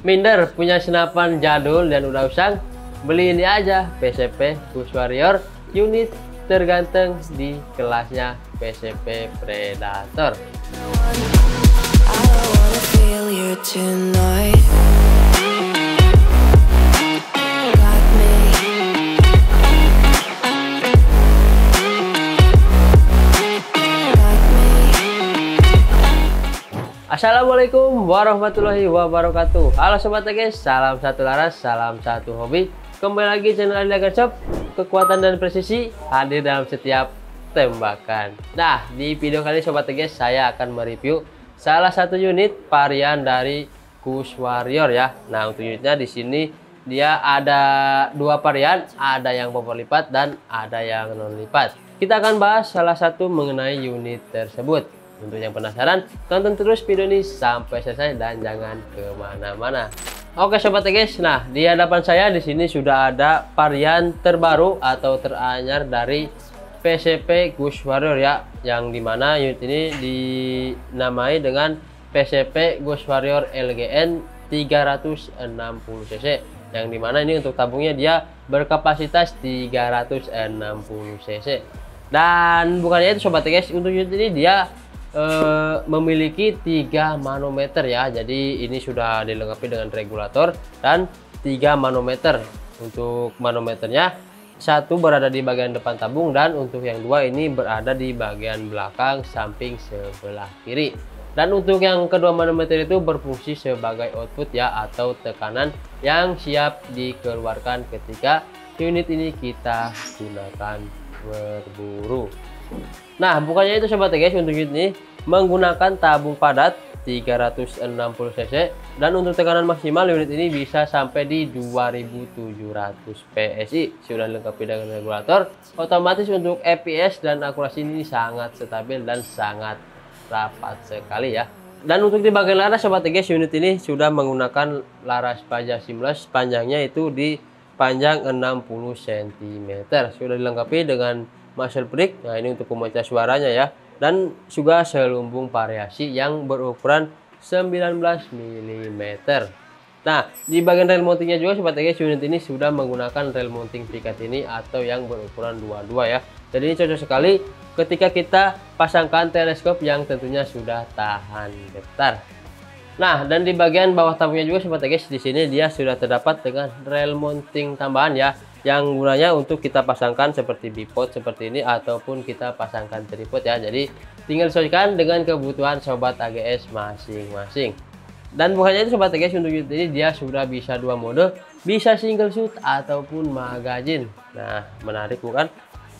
Minder punya senapan jadul dan udah usang? Beli ini aja, PCP Ghost Warrior, unit terganteng di kelasnya PCP Predator. Assalamualaikum warahmatullahi wabarakatuh. Halo sobat guys, salam satu laras, salam satu hobi. Kembali lagi channel Adi Gun Shop. Kekuatan dan presisi hadir dalam setiap tembakan. Nah, di video kali ini sobat guys, saya akan mereview salah satu unit varian dari Ghost Warrior ya. Nah, untuk unitnya di sini dia ada dua varian, ada yang power lipat dan ada yang non lipat. Kita akan bahas salah satu mengenai unit tersebut. Untuk yang penasaran, tonton terus video ini sampai selesai dan jangan kemana-mana. Oke sobat guys, nah di hadapan saya di sini sudah ada varian terbaru atau teranyar dari PCP Ghost Warrior ya, yang dimana unit ini dinamai dengan PCP Ghost Warrior LGN 360 cc, yang dimana ini untuk tabungnya dia berkapasitas 360 cc. Dan bukannya itu sobat guys, untuk unit ini dia memiliki 3 manometer ya, jadi ini sudah dilengkapi dengan regulator dan 3 manometer. Untuk manometernya satu berada di bagian depan tabung dan untuk yang dua ini berada di bagian belakang samping sebelah kiri. Dan untuk yang kedua manometer itu berfungsi sebagai output ya, atau tekanan yang siap dikeluarkan ketika unit ini kita gunakan berburu. Nah, bukannya itu sobat guys, untuk unit ini menggunakan tabung padat 360 cc dan untuk tekanan maksimal unit ini bisa sampai di 2700 PSI. Sudah dilengkapi dengan regulator otomatis. Untuk FPS dan akurasi ini sangat stabil dan sangat rapat sekali ya. Dan untuk di bagian laras sobat guys, unit ini sudah menggunakan laras baja seamless, panjangnya itu di panjang 60 cm. Sudah dilengkapi dengan muzzle brake. Nah, ini untuk pemecah suaranya ya, dan juga selumbung variasi yang berukuran 19 mm. Nah, di bagian rail mountingnya juga sobat guys, unit ini sudah menggunakan rail mounting Picatinny atau yang berukuran 22 ya. Jadi ini cocok sekali ketika kita pasangkan teleskop yang tentunya sudah tahan getar. Nah, dan di bagian bawah tabungnya juga sobat guys, di sini dia sudah terdapat dengan rail mounting tambahan ya, yang gunanya untuk kita pasangkan seperti bipod seperti ini ataupun kita pasangkan tripod ya. Jadi tinggal sesuaikan dengan kebutuhan sobat AGS masing-masing. Dan bukannya itu sobat AGS, untuk unit ini dia sudah bisa dua mode, bisa single shoot ataupun magazine. Nah, menarik bukan?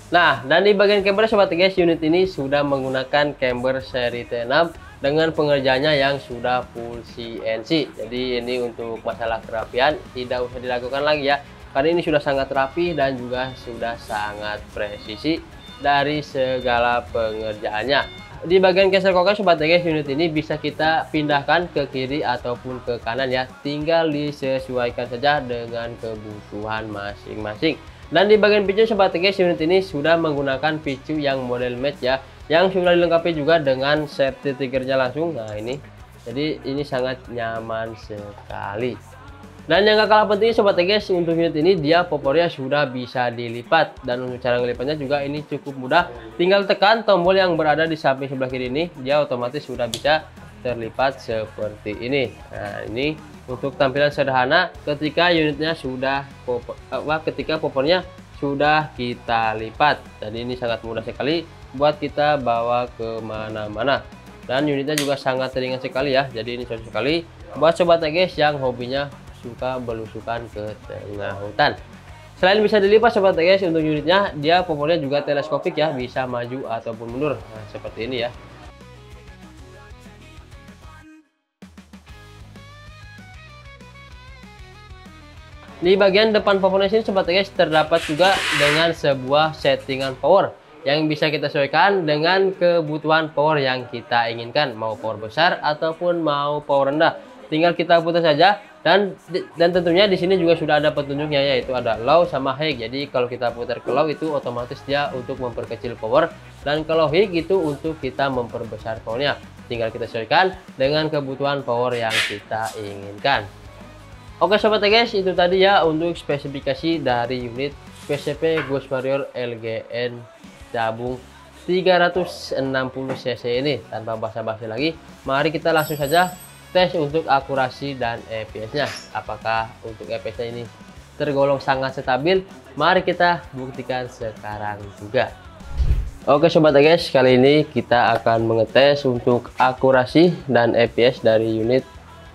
Nah, dan di bagian camber sobat AGS, unit ini sudah menggunakan camber seri T6 dengan pengerjaannya yang sudah full CNC. Jadi ini untuk masalah kerapian tidak usah dilakukan lagi ya, karena ini sudah sangat rapi dan juga sudah sangat presisi dari segala pengerjaannya. Di bagian caster koker sobat guys, unit ini bisa kita pindahkan ke kiri ataupun ke kanan ya, tinggal disesuaikan saja dengan kebutuhan masing-masing. Dan di bagian picu sobat guys, unit ini sudah menggunakan picu yang model match ya, yang sudah dilengkapi juga dengan safety triggernya langsung. Nah ini, jadi ini sangat nyaman sekali. Dan yang gak kalah penting sobat guys, untuk unit ini dia popornya sudah bisa dilipat, dan untuk cara ngelipatnya juga ini cukup mudah. Tinggal tekan tombol yang berada di samping sebelah kiri ini, dia otomatis sudah bisa terlipat seperti ini. Nah ini untuk tampilan sederhana ketika unitnya sudah ketika popornya sudah kita lipat. Jadi ini sangat mudah sekali buat kita bawa kemana-mana, dan unitnya juga sangat ringan sekali ya. Jadi ini cocok sekali buat sobat guys yang hobinya suka belusukan ke tengah hutan. Selain bisa dilipat sobat guys, untuk unitnya dia popornya juga teleskopik ya, bisa maju ataupun mundur. Nah, seperti ini ya. Di bagian depan popornya sini sobat guys terdapat juga dengan sebuah settingan power yang bisa kita sesuaikan dengan kebutuhan power yang kita inginkan, mau power besar ataupun mau power rendah. Tinggal kita putar saja. Dan tentunya di sini juga sudah ada petunjuknya, yaitu ada low sama high. Jadi kalau kita putar ke low itu otomatis dia untuk memperkecil power, dan kalau high itu untuk kita memperbesar powernya. Tinggal kita sesuaikan dengan kebutuhan power yang kita inginkan. Oke sobat guys, itu tadi ya untuk spesifikasi dari unit PCP Ghost Warrior LGN tabung 360 cc ini. Tanpa basa-basi lagi, mari kita langsung saja tes untuk akurasi dan EPS-nya. Apakah untuk EPS-nya ini tergolong sangat stabil? Mari kita buktikan sekarang juga. Oke sobat guys, kali ini kita akan mengetes untuk akurasi dan EPS dari unit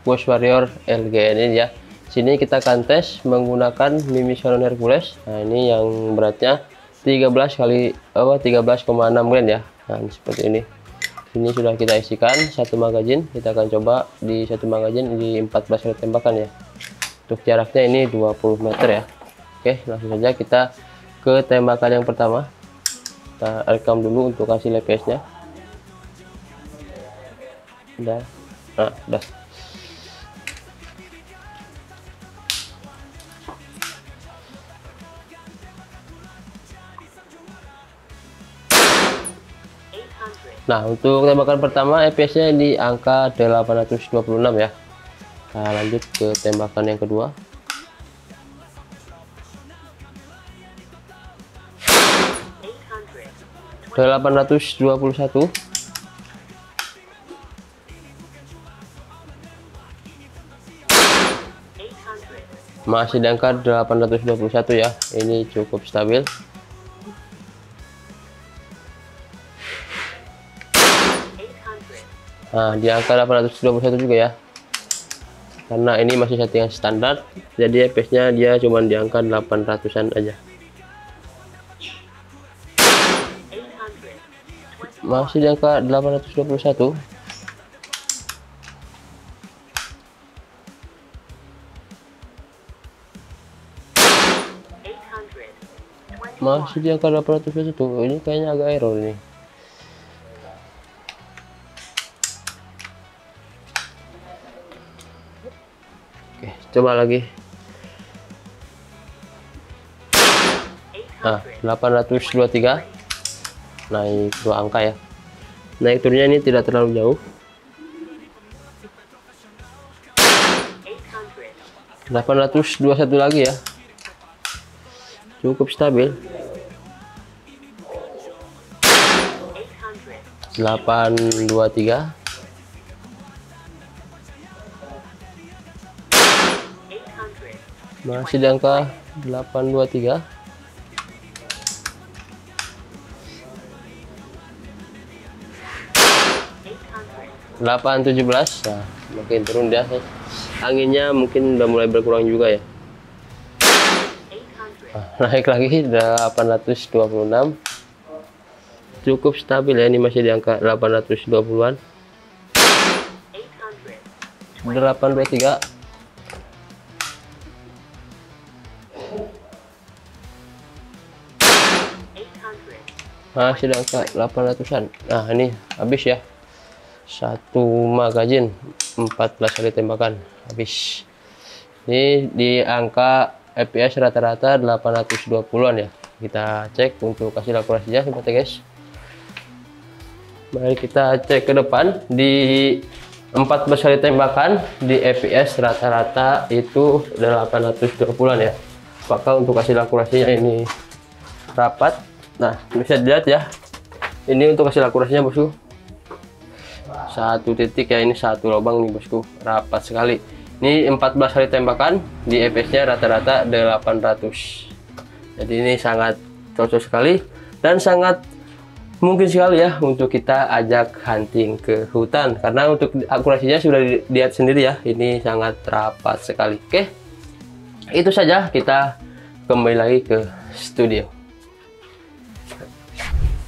Ghost Warrior LGN ini ya. Sini kita akan tes menggunakan Mimi Sharon Hercules. Nah, ini yang beratnya 13 kali 13,6 gram ya. Nah, seperti ini. Ini sudah kita isikan satu magazin. Kita akan coba di satu magazin di 14 kali tembakan ya. Untuk jaraknya ini 20 meter ya. Oke, langsung saja kita ke tembakan yang pertama. Kita rekam dulu untuk hasil EPS-nya. Udah. Nah, udah. Nah, untuk tembakan pertama EPS-nya di angka 826 ya. Nah, lanjut ke tembakan yang kedua. (821) masih di angka 821 ya. Ini cukup stabil. Nah, di angka 821 juga ya. Karena ini masih settingan standar, jadi EPS-nya dia cuma di angka 800-an aja. Masih di angka 821. Masih di angka 821. Ini kayaknya agak error ini. Oke, coba lagi. Nah, 823. Naik 2 angka ya. Naik turunnya ini tidak terlalu jauh. 821 lagi ya. Cukup stabil. 823. Masih di angka 823. 817. Nah, makin turun dia. Anginnya mungkin udah mulai berkurang juga ya. Nah, naik lagi 826. Cukup stabil ya, ini masih di angka 820-an. 823. Masih di angka 800-an. Nah, ini habis ya. Satu magazin 14 kali tembakan habis. Ini di angka EPS rata-rata 820-an ya. Kita cek untuk hasil akurasinya sobat guys. Mari kita cek ke depan di 14 kali tembakan di EPS rata-rata itu 820-an ya. Apakah untuk hasil akurasinya ini rapat? Nah, bisa dilihat ya. Ini untuk hasil akurasinya bosku. Satu titik ya, ini satu lubang nih bosku, rapat sekali. Ini 14 kali tembakan di EPS-nya rata-rata 800. Jadi ini sangat cocok sekali dan sangat mungkin sekali ya untuk kita ajak hunting ke hutan, karena untuk akurasinya sudah dilihat sendiri ya, ini sangat rapat sekali. Oke, itu saja, kita kembali lagi ke studio.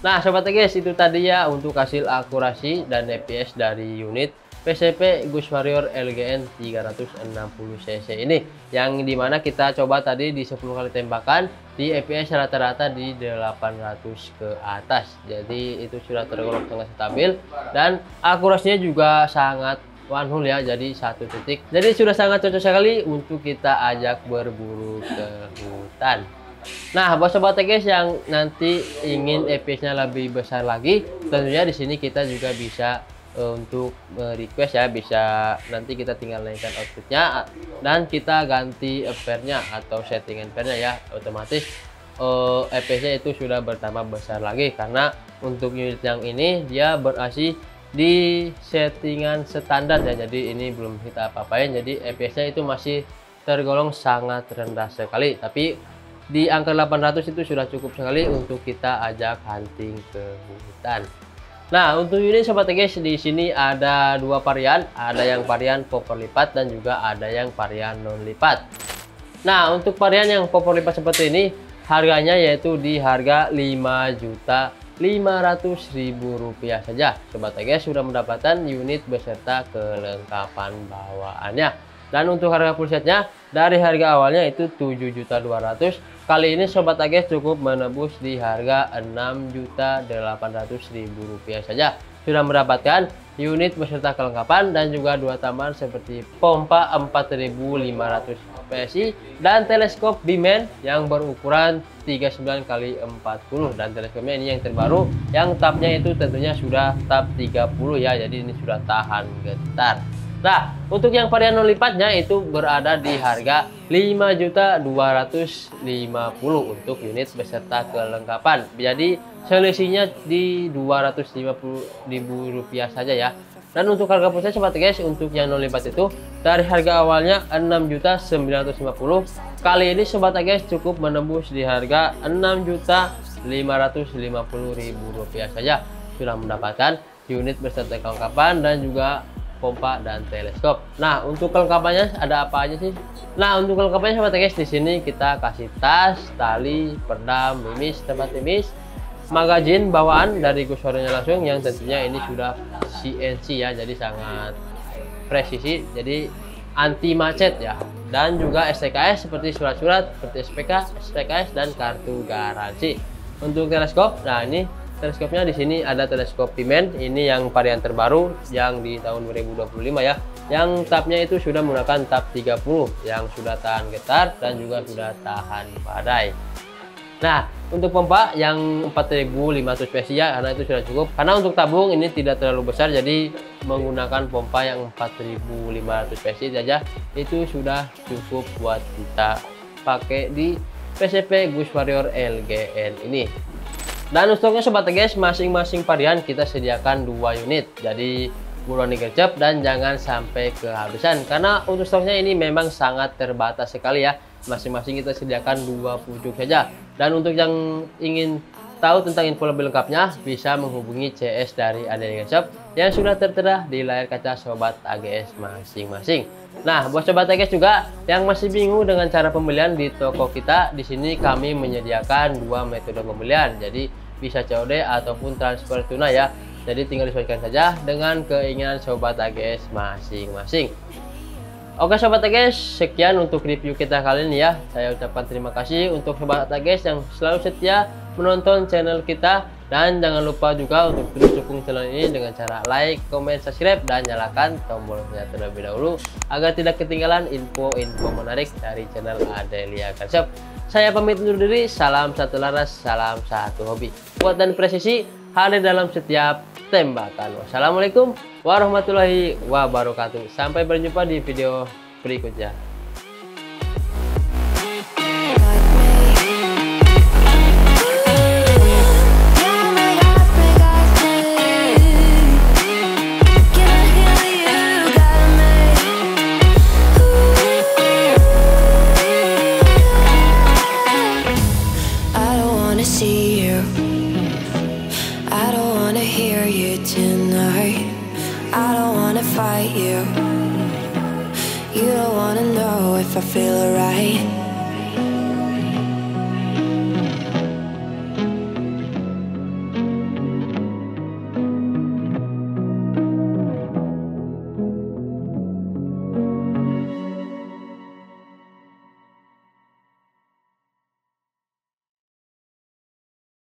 Nah sobat guys, itu tadi ya untuk hasil akurasi dan EPS dari unit PCP Ghost Warrior LGN 360 cc ini, yang dimana kita coba tadi di 10 kali tembakan di EPS rata-rata di 800 ke atas. Jadi itu sudah tergolong sangat stabil dan akurasinya juga sangat one hole ya, jadi satu titik. Jadi sudah sangat cocok sekali untuk kita ajak berburu ke hutan. Nah, buat sobat guys yang nanti ingin EPS-nya lebih besar lagi, tentunya di sini kita juga bisa untuk request ya, bisa nanti kita tinggal naikkan outputnya dan kita ganti pairnya atau settingan pairnya ya, otomatis EPC itu sudah bertambah besar lagi karena untuk unit yang ini dia berasi di settingan standar ya, jadi ini belum kita apa-apain, jadi EPC itu masih tergolong sangat rendah sekali, tapi di angka 800 itu sudah cukup sekali untuk kita ajak hunting ke hutan. Nah, untuk unit sobat guys, di sini ada dua varian, ada yang varian popor lipat dan juga ada yang varian non lipat. Nah, untuk varian yang popor lipat seperti ini, harganya yaitu di harga Rp5.500.000 saja. Sobat guys sudah mendapatkan unit beserta kelengkapan bawaannya. Dan untuk harga full setnya dari harga awalnya itu Rp7.200.000. Kali ini sobat guys cukup menebus di harga Rp6.800.000 saja. Sudah mendapatkan unit beserta kelengkapan dan juga dua tambahan seperti pompa 4500 PSI dan teleskop Bimen yang berukuran 39x40, dan teleskopnya ini yang terbaru, yang tabnya itu tentunya sudah tab 30 ya, jadi ini sudah tahan getar. Nah, untuk yang varian non lipatnya itu berada di harga Rp5.250.000 untuk unit beserta kelengkapan. Jadi selisihnya di Rp250.000 saja ya. Dan untuk harga full set sobat guys, untuk yang non lipat itu dari harga awalnya Rp6.950.000. Kali ini sobat guys cukup menembus di harga Rp6.550.000 saja. Sudah mendapatkan unit beserta kelengkapan dan juga pompa dan teleskop. Nah, untuk kelengkapannya ada apa aja sih? Nah, untuk kelengkapannya sobat guys, di sini kita kasih tas, tali, perdam, mimis, tempat mimis, magazin bawaan dari Guswarionya langsung, yang tentunya ini sudah CNC ya, jadi sangat presisi, jadi anti macet ya. Dan juga STKS seperti surat-surat seperti SPK, STKS dan kartu garansi. Untuk teleskop, nah ini teleskopnya di sini ada teleskop Bimen, ini yang varian terbaru yang di tahun 2025 ya. Yang tabnya itu sudah menggunakan tab 30 yang sudah tahan getar dan juga sudah tahan badai. Nah, untuk pompa yang 4500 PSI ya, karena itu sudah cukup. Karena untuk tabung ini tidak terlalu besar, jadi menggunakan pompa yang 4500 PSI saja itu sudah cukup buat kita pakai di PCP Guswario LGN ini. Dan stoknya sobat guys, masing-masing varian kita sediakan 2 unit, jadi buruan digercep dan jangan sampai kehabisan, karena untuk stoknya ini memang sangat terbatas sekali ya. Masing-masing kita sediakan 2 pucuk saja. Dan untuk yang ingin tahu tentang info lebih lengkapnya bisa menghubungi CS dari ADLIA Shop yang sudah tertera di layar kaca sobat AGS masing-masing. Nah, buat sobat AGS juga yang masih bingung dengan cara pembelian di toko kita, di sini kami menyediakan 2 metode pembelian. Jadi bisa COD ataupun transfer tunai ya. Jadi tinggal disesuaikan saja dengan keinginan sobat AGS masing-masing. Oke sobat AGS, sekian untuk review kita kali ini ya. Saya ucapkan terima kasih untuk sobat AGS yang selalu setia menonton channel kita, dan jangan lupa juga untuk terus dukung channel ini dengan cara like, comment, subscribe, dan nyalakan tombolnya terlebih dahulu agar tidak ketinggalan info-info menarik dari channel ADLIA Shop. Saya pamit undur diri, salam satu laras, salam satu hobi. Kuat dan presisi hadir dalam setiap tembakan. Wassalamualaikum warahmatullahi wabarakatuh. Sampai berjumpa di video berikutnya. Fight you. You don't wanna know if I feel alright.